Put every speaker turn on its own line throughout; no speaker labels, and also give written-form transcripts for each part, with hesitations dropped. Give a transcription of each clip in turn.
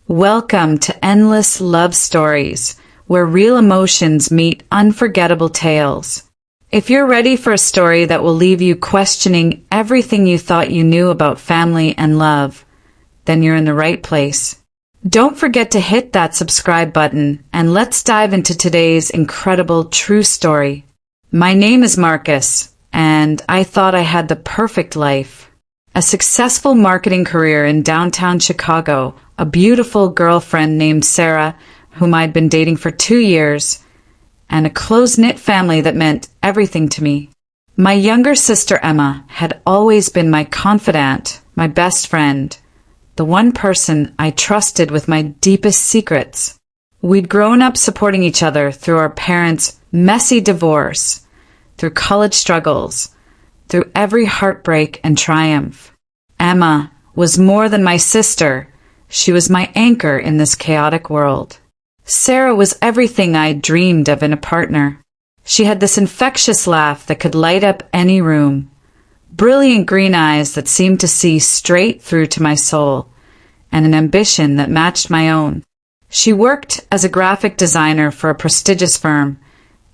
Welcome to Endless Love Stories, where real emotions meet unforgettable tales. If you're ready for a story that will leave you questioning everything you thought you knew about family and love, then you're in the right place. Don't forget to hit that subscribe button, and let's dive into today's incredible true story. My name is Marcus, and I thought I had the perfect life. A successful marketing career in downtown Chicago, a beautiful girlfriend named Sarah, whom I'd been dating for 2 years, and a close-knit family that meant everything to me. My younger sister Emma had always been my confidant, my best friend, the one person I trusted with my deepest secrets. We'd grown up supporting each other through our parents' messy divorce, through college struggles, through every heartbreak and triumph. Emma was more than my sister. She was my anchor in this chaotic world. Sarah was everything I'd dreamed of in a partner. She had this infectious laugh that could light up any room, brilliant green eyes that seemed to see straight through to my soul, and an ambition that matched my own. She worked as a graphic designer for a prestigious firm,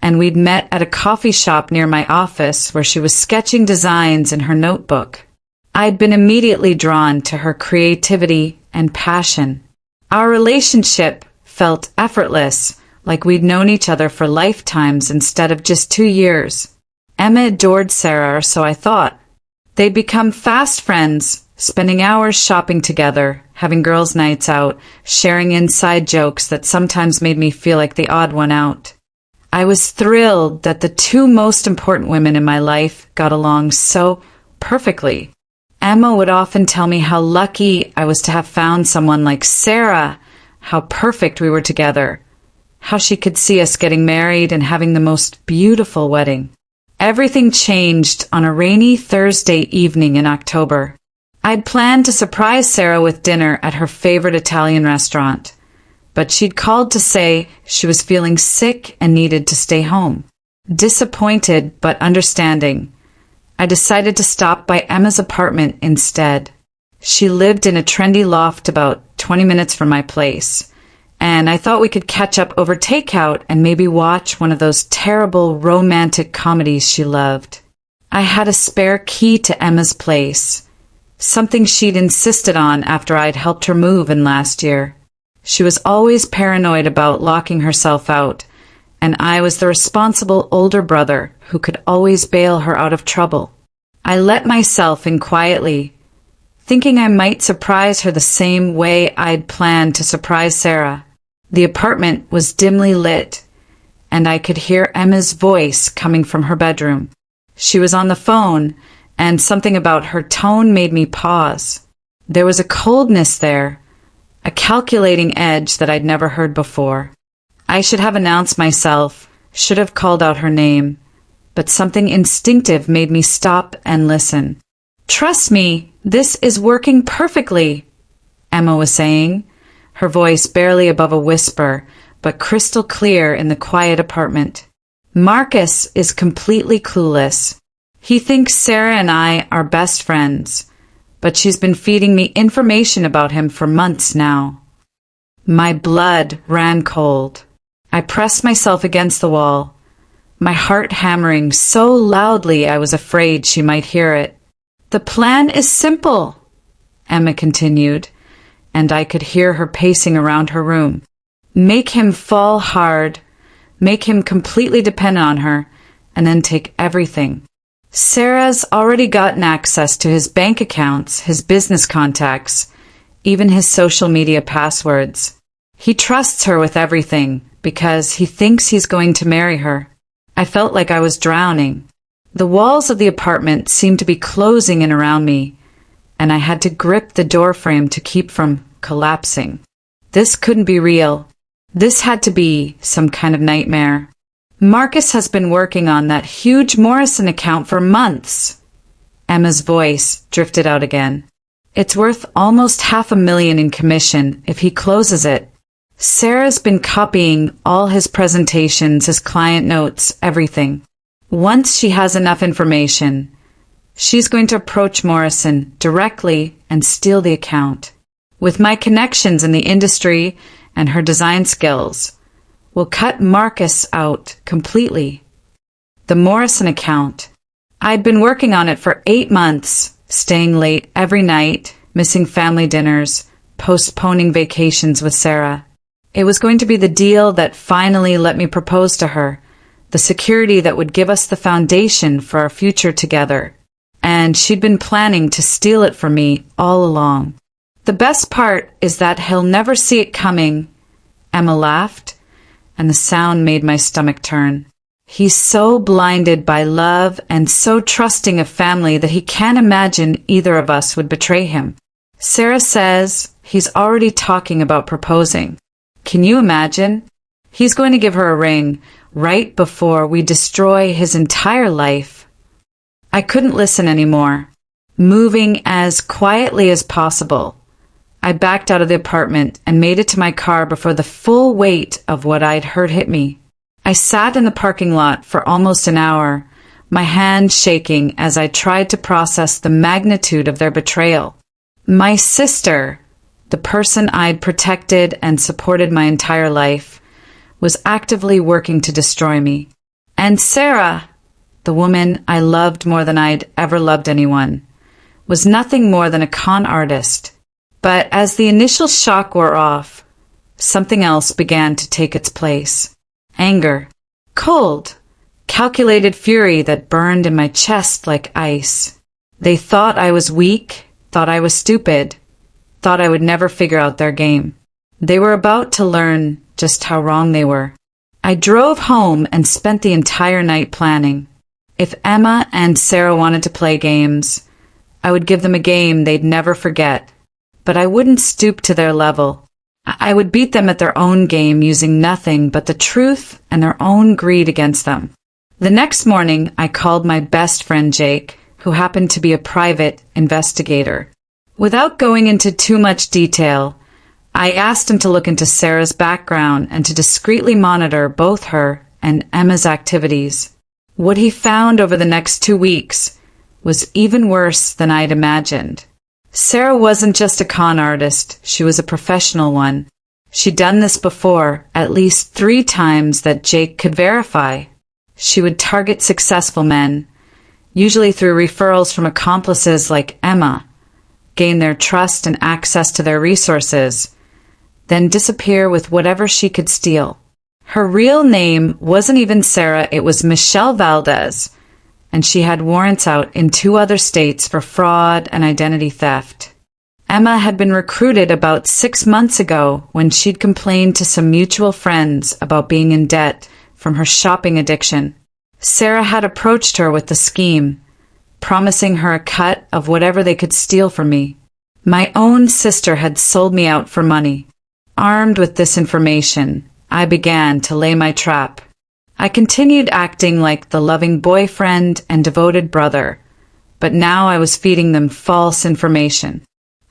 and we'd met at a coffee shop near my office where she was sketching designs in her notebook. I'd been immediately drawn to her creativity and passion. Our relationship felt effortless, like we'd known each other for lifetimes instead of just 2 years. Emma adored Sarah, or so I thought. They'd become fast friends, spending hours shopping together, having girls' nights out, sharing inside jokes that sometimes made me feel like the odd one out. I was thrilled that the 2 most important women in my life got along so perfectly. Emma would often tell me how lucky I was to have found someone like Sarah, how perfect we were together, how she could see us getting married and having the most beautiful wedding. Everything changed on a rainy Thursday evening in October. I'd planned to surprise Sarah with dinner at her favorite Italian restaurant, but she'd called to say she was feeling sick and needed to stay home. Disappointed but understanding, I decided to stop by Emma's apartment instead. She lived in a trendy loft about 20 minutes from my place, and I thought we could catch up over takeout and maybe watch one of those terrible romantic comedies she loved. I had a spare key to Emma's place, something she'd insisted on after I'd helped her move in last year. She was always paranoid about locking herself out, and I was the responsible older brother who could always bail her out of trouble. I let myself in quietly, thinking I might surprise her the same way I'd planned to surprise Sarah. The apartment was dimly lit, and I could hear Emma's voice coming from her bedroom. She was on the phone, and something about her tone made me pause. There was a coldness there, a calculating edge that I'd never heard before. I should have announced myself, should have called out her name, but something instinctive made me stop and listen. "Trust me, this is working perfectly," Emma was saying, her voice barely above a whisper, but crystal clear in the quiet apartment. "Marcus is completely clueless. He thinks Sarah and I are best friends, but she's been feeding me information about him for months now." My blood ran cold. I pressed myself against the wall, my heart hammering so loudly I was afraid she might hear it. "The plan is simple," Emma continued, and I could hear her pacing around her room. "Make him fall hard, make him completely dependent on her, and then take everything. Sarah's already gotten access to his bank accounts, his business contacts, even his social media passwords. He trusts her with everything because he thinks he's going to marry her." I felt like I was drowning. The walls of the apartment seemed to be closing in around me, and I had to grip the doorframe to keep from collapsing. This couldn't be real. This had to be some kind of nightmare. "Marcus has been working on that huge Morrison account for months." Emma's voice drifted out again. "It's worth almost $500,000 in commission if he closes it. Sarah's been copying all his presentations, his client notes, everything. Once she has enough information, she's going to approach Morrison directly and steal the account. With my connections in the industry and her design skills, will cut Marcus out completely. The Morrison account. I'd been working on it for 8 months, staying late every night, missing family dinners, postponing vacations with Sarah. It was going to be the deal that finally let me propose to her, the security that would give us the foundation for our future together. And she'd been planning to steal it from me all along. The best part is that he'll never see it coming. Emma laughed, and the sound made my stomach turn. He's so blinded by love and so trusting of family that he can't imagine either of us would betray him. Sarah says he's already talking about proposing. Can you imagine? He's going to give her a ring right before we destroy his entire life. I couldn't listen anymore. Moving as quietly as possible, I backed out of the apartment and made it to my car before the full weight of what I'd heard hit me. I sat in the parking lot for almost an hour, my hands shaking as I tried to process the magnitude of their betrayal. My sister, the person I'd protected and supported my entire life, was actively working to destroy me. And Sarah, the woman I loved more than I'd ever loved anyone, was nothing more than a con artist. But as the initial shock wore off, something else began to take its place. Anger. Cold, calculated fury that burned in my chest like ice. They thought I was weak, thought I was stupid, thought I would never figure out their game. They were about to learn just how wrong they were. I drove home and spent the entire night planning. If Emma and Sarah wanted to play games, I would give them a game they'd never forget. But I wouldn't stoop to their level. I would beat them at their own game using nothing but the truth and their own greed against them. The next morning, I called my best friend Jake, who happened to be a private investigator. Without going into too much detail, I asked him to look into Sarah's background and to discreetly monitor both her and Emma's activities. What he found over the next 2 weeks was even worse than I'd imagined. Sarah wasn't just a con artist, she was a professional one. She'd done this before, at least 3 times that Jake could verify. She would target successful men, usually through referrals from accomplices like Emma, gain their trust and access to their resources, then disappear with whatever she could steal. Her real name wasn't even Sarah, it was Michelle Valdez, and she had warrants out in 2 other states for fraud and identity theft. Emma had been recruited about 6 months ago when she'd complained to some mutual friends about being in debt from her shopping addiction. Sarah had approached her with the scheme, promising her a cut of whatever they could steal from me. My own sister had sold me out for money. Armed with this information, I began to lay my trap. I continued acting like the loving boyfriend and devoted brother, but now I was feeding them false information.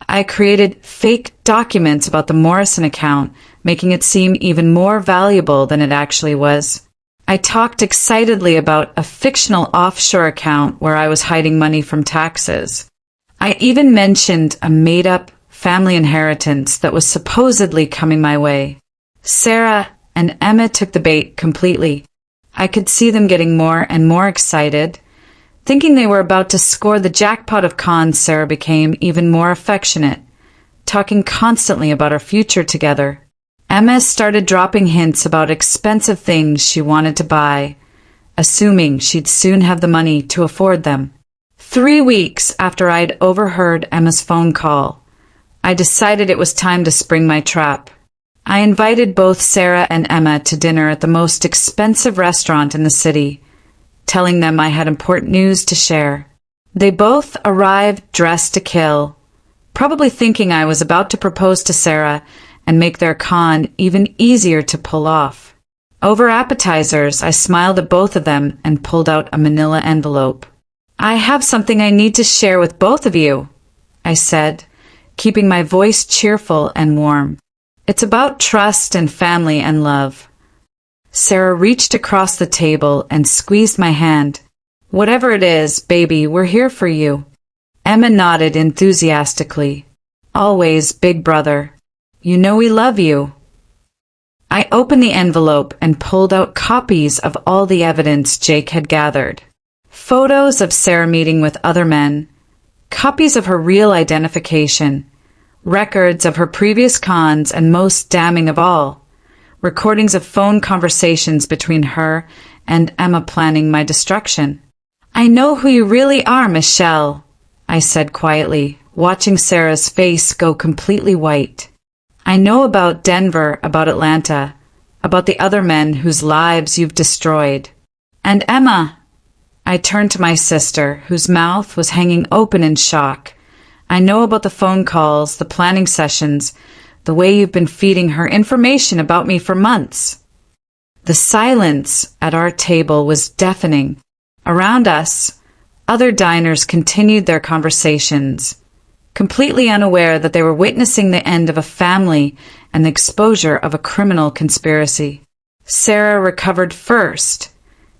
I created fake documents about the Morrison account, making it seem even more valuable than it actually was. I talked excitedly about a fictional offshore account where I was hiding money from taxes. I even mentioned a made-up family inheritance that was supposedly coming my way. Sarah and Emma took the bait completely. I could see them getting more and more excited. Thinking they were about to score the jackpot of cons, Sarah became even more affectionate, talking constantly about our future together. Emma started dropping hints about expensive things she wanted to buy, assuming she'd soon have the money to afford them. 3 weeks after I'd overheard Emma's phone call, I decided it was time to spring my trap. I invited both Sarah and Emma to dinner at the most expensive restaurant in the city, telling them I had important news to share. They both arrived dressed to kill, probably thinking I was about to propose to Sarah and make their con even easier to pull off. Over appetizers, I smiled at both of them and pulled out a manila envelope. "I have something I need to share with both of you," I said, keeping my voice cheerful and warm. "It's about trust and family and love." Sarah reached across the table and squeezed my hand. "Whatever it is, baby, we're here for you." Emma nodded enthusiastically. Always, big brother. You know we love you. I opened the envelope and pulled out copies of all the evidence Jake had gathered. Photos of Sarah meeting with other men, copies of her real identification, records of her previous cons, and most damning of all, recordings of phone conversations between her and Emma planning my destruction. I know who you really are, Michelle, I said quietly, watching Sarah's face go completely white. I know about Denver, about Atlanta, about the other men whose lives you've destroyed. And Emma, I turned to my sister, whose mouth was hanging open in shock. I know about the phone calls, the planning sessions, the way you've been feeding her information about me for months. The silence at our table was deafening. Around us, other diners continued their conversations, completely unaware that they were witnessing the end of a family and the exposure of a criminal conspiracy. Sarah recovered first,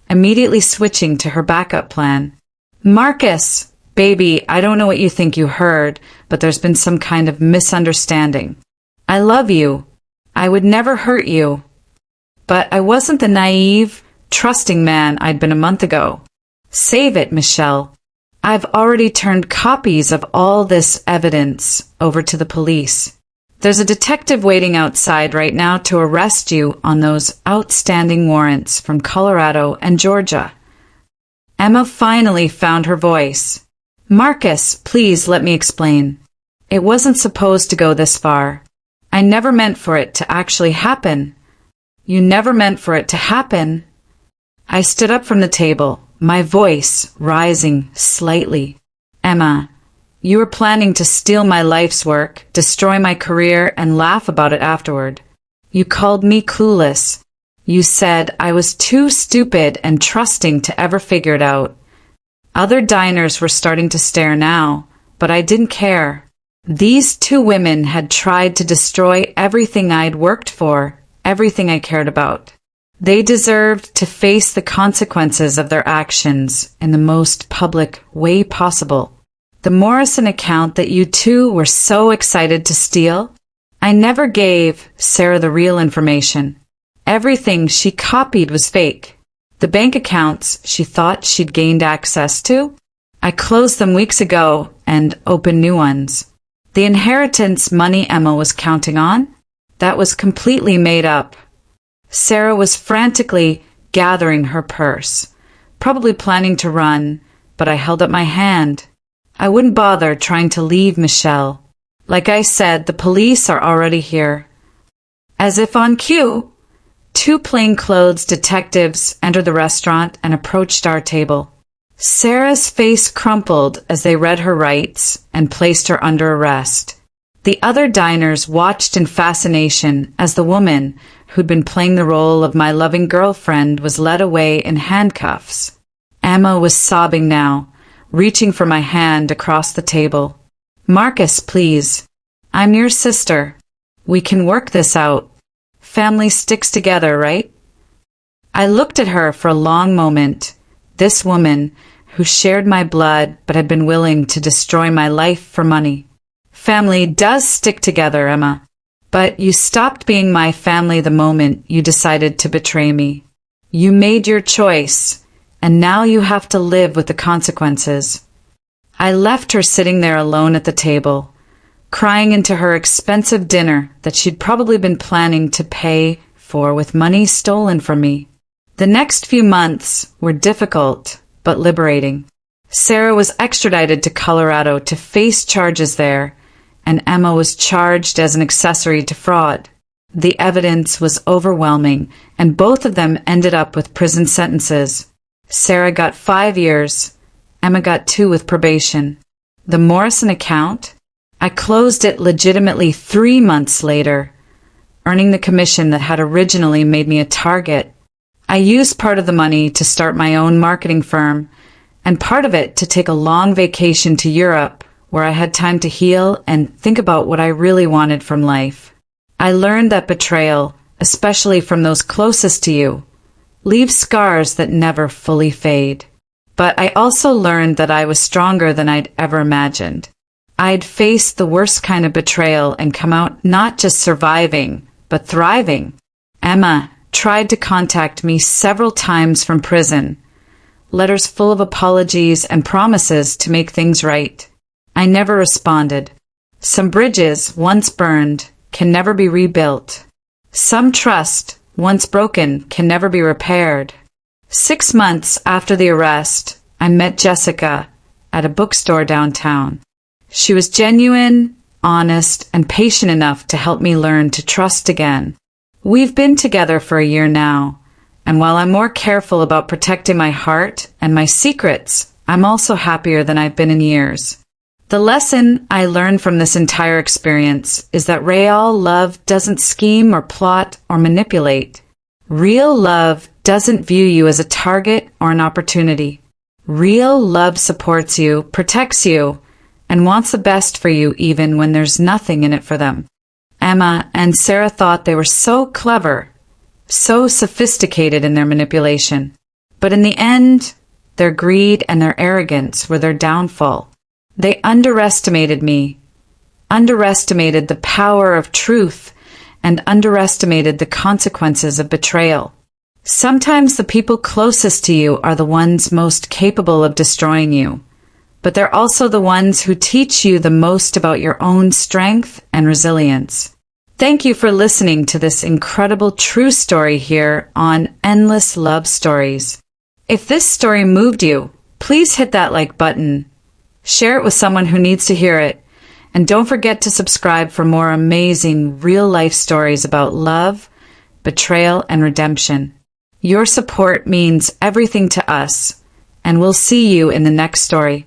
immediately switching to her backup plan. Marcus, baby, I don't know what you think you heard, but there's been some kind of misunderstanding. I love you. I would never hurt you. But I wasn't the naive, trusting man I'd been a month ago. Save it, Michelle. I've already turned copies of all this evidence over to the police. There's a detective waiting outside right now to arrest you on those outstanding warrants from Colorado and Georgia. Emma finally found her voice. Marcus, please let me explain. It wasn't supposed to go this far. I never meant for it to actually happen. You never meant for it to happen. I stood up from the table, my voice rising slightly. Emma, you were planning to steal my life's work, destroy my career, and laugh about it afterward. You called me clueless. You said I was too stupid and trusting to ever figure it out. Other diners were starting to stare now, but I didn't care. These two women had tried to destroy everything I'd worked for, everything I cared about. They deserved to face the consequences of their actions in the most public way possible. The Morrison account that you two were so excited to steal? I never gave Sarah the real information. Everything she copied was fake. The bank accounts she thought she'd gained access to? I closed them weeks ago and opened new ones. The inheritance money Emma was counting on? That was completely made up. Sarah was frantically gathering her purse, probably planning to run, but I held up my hand. I wouldn't bother trying to leave Michelle. Like I said, the police are already here. As if on cue, two plainclothes detectives entered the restaurant and approached our table. Sarah's face crumpled as they read her rights and placed her under arrest. The other diners watched in fascination as the woman who'd been playing the role of my loving girlfriend was led away in handcuffs. Emma was sobbing now, reaching for my hand across the table. Marcus, please. I'm your sister. We can work this out. Family sticks together, right? I looked at her for a long moment. This woman, who shared my blood but had been willing to destroy my life for money. Family does stick together, Emma. But you stopped being my family the moment you decided to betray me. You made your choice, and now you have to live with the consequences. I left her sitting there alone at the table, crying into her expensive dinner that she'd probably been planning to pay for with money stolen from me. The next few months were difficult, but liberating. Sarah was extradited to Colorado to face charges there, and Emma was charged as an accessory to fraud. The evidence was overwhelming, and both of them ended up with prison sentences. Sarah got 5 years. Emma got 2 with probation. The Morrison account? I closed it legitimately 3 months later, earning the commission that had originally made me a target. I used part of the money to start my own marketing firm, and part of it to take a long vacation to Europe, where I had time to heal and think about what I really wanted from life. I learned that betrayal, especially from those closest to you, leaves scars that never fully fade. But I also learned that I was stronger than I'd ever imagined. I'd faced the worst kind of betrayal and come out not just surviving, but thriving. Emma tried to contact me several times from prison, letters full of apologies and promises to make things right. I never responded. Some bridges, once burned, can never be rebuilt. Some trust, once broken, can never be repaired. 6 months after the arrest, I met Jessica at a bookstore downtown. She was genuine, honest, and patient enough to help me learn to trust again. We've been together for a year now, and while I'm more careful about protecting my heart and my secrets, I'm also happier than I've been in years. The lesson I learned from this entire experience is that real love doesn't scheme or plot or manipulate. Real love doesn't view you as a target or an opportunity. Real love supports you, protects you, and wants the best for you even when there's nothing in it for them. Emma and Sarah thought they were so clever, so sophisticated in their manipulation. But in the end, their greed and their arrogance were their downfall. They underestimated me, underestimated the power of truth, and underestimated the consequences of betrayal. Sometimes the people closest to you are the ones most capable of destroying you, but they're also the ones who teach you the most about your own strength and resilience. Thank you for listening to this incredible true story here on Endless Love Stories. If this story moved you, please hit that like button. Share it with someone who needs to hear it. And don't forget to subscribe for more amazing real-life stories about love, betrayal, and redemption. Your support means everything to us, and we'll see you in the next story.